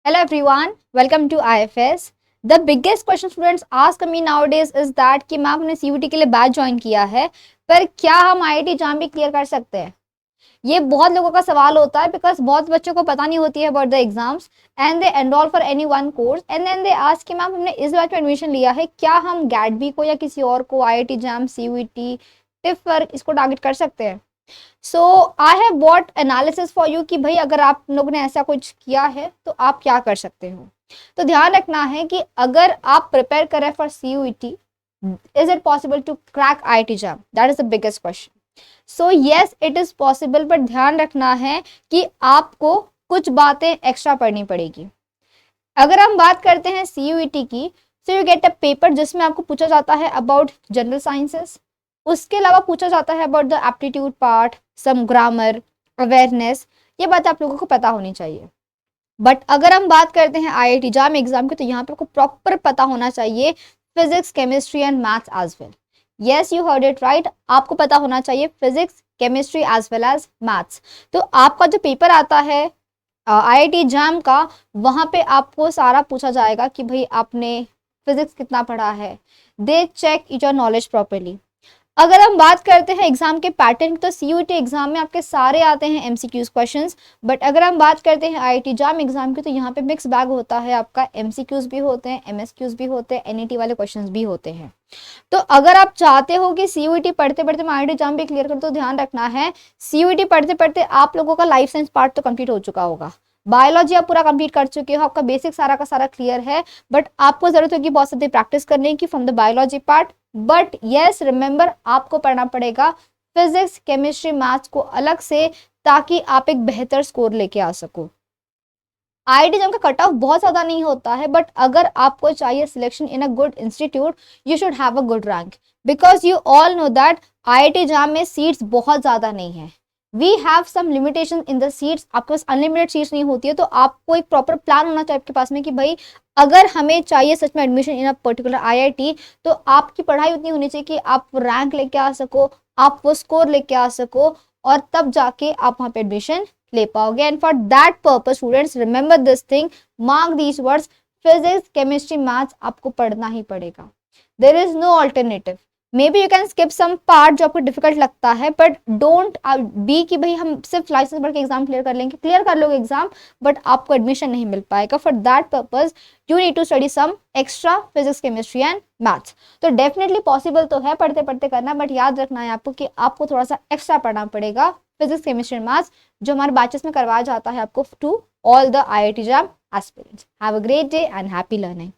Hello everyone, welcome to IFS. The biggest question students ask me nowadays is that कि ma'am हमने CUT के लिए batch join किया है पर क्या हम आईआईटी एग्जाम भी क्लियर कर सकते हैं। ये बहुत लोगों का सवाल होता है बिकॉज बहुत बच्चों को पता नहीं होती है about the exams and they enroll for any one course and then they ask कि मैम हमने इस बैच में एडमिशन लिया है, क्या हम गैट को या किसी और को आईआईटी एग्जाम सीयूटी टिफ पर इसको टारगेट कर सकते हैं। So I have bought analysis for you कि भाई अगर आप लोगों ने ऐसा कुछ किया है तो आप क्या कर सकते हो। तो ध्यान रखना है कि अगर आप प्रिपेयर करें for CUET, is it possible to crack IIT exam, that is the biggest question. So yes it is possible, but ध्यान रखना है कि आपको कुछ बातें एक्स्ट्रा पढ़नी पड़ेगी। अगर हम बात करते हैं सीयूईटी की, so you get a paper जिसमें आपको पूछा जाता है अबाउट जनरल साइंसेस, उसके अलावा पूछा जाता है about the aptitude part, some grammar, awareness. ये बात आप लोगों को पता होनी चाहिए। बट अगर हम बात करते हैं आईआईटी जाम एग्जाम की, तो यहाँ पे आपको प्रॉपर पता होना चाहिए physics, chemistry and maths as well. Yes you heard it right, आपको पता होना चाहिए physics, chemistry as well as maths. तो आपका जो पेपर आता है आईआईटी जाम का, वहाँ पे आपको सारा पूछा जाएगा कि भाई आपने फिजिक्स कितना पढ़ा है। दे चेक योर नॉलेज प्रॉपरली। अगर हम बात करते हैं एग्जाम के पैटर्न, तो सीयूईटी एग्जाम में आपके सारे आते हैं एमसीक्यूज क्वेश्चंस, बट अगर हम बात करते हैं आईआईटी जाम एग्जाम की, तो यहाँ पे मिक्स बैग होता है। आपका एमसीक्यूज भी होते हैं, एमएसक्यूज भी होते हैं, एनईटी वाले क्वेश्चंस भी होते हैं। तो अगर आप चाहते हो कि सीयूईटी पढ़ते पढ़ते मैं आईआईटी जाम भी क्लियर कर, तो ध्यान रखना है सीयूईटी पढ़ते पढ़ते आप लोगों का लाइफ साइंस पार्ट तो कंप्लीट हो चुका होगा, बायोलॉजी आप पूरा कंप्लीट कर चुके हो, आपका बेसिक सारा का सारा क्लियर है। बट आपको जरूरत होगी बहुत सारी प्रैक्टिस करने की from the biology part. But yes remember, आपको पढ़ना पड़ेगा फिजिक्स, केमिस्ट्री, मैथ्स को अलग से, ताकि आप एक बेहतर स्कोर लेके आ सको। आईआईटी एग्जाम का कट ऑफ बहुत ज्यादा नहीं होता है, बट अगर आपको चाहिए selection in a good institute, you should have a good rank, because you all know that IIT exam में सीट्स बहुत ज्यादा नहीं है। We have some limitation in the seats. आपके पास अनलिमिटेड सीट्स नहीं होती है, तो आपको एक प्रॉपर प्लान होना चाहिए आपके पास में कि भाई अगर हमें चाहिए सच में admission in a particular IIT, तो आपकी पढ़ाई उतनी होनी चाहिए कि आप रैंक लेके आ सको, आप वो स्कोर लेके आ सको, और तब जाके आप वहाँ पे एडमिशन ले पाओगे। And for that purpose students remember this thing, mark these words, physics, chemistry, maths आपको पढ़ना ही पड़ेगा। There is no alternative. Maybe you can skip some part जो आपको डिफिकल्ट लगता है, बट डोंट बी कि भाई हम सिर्फ लाइसेंस पढ़ के एग्जाम क्लियर कर लेंगे। क्लियर कर लोगे एग्जाम, बट आपको एडमिशन नहीं मिल पाएगा। For that purpose you need to study some extra physics, chemistry and maths. तो डेफिनेटली पॉसिबल तो है पढ़ते पढ़ते करना, बट याद रखना है आपको कि आपको थोड़ा सा एक्स्ट्रा पढ़ना पड़ेगा फिजिक्स, केमिस्ट्री एंड मैथ्स, जो हमारे बैचेस में करवाया जाता है आपको to all the IIT exam aspirants. Have a great day and happy learning.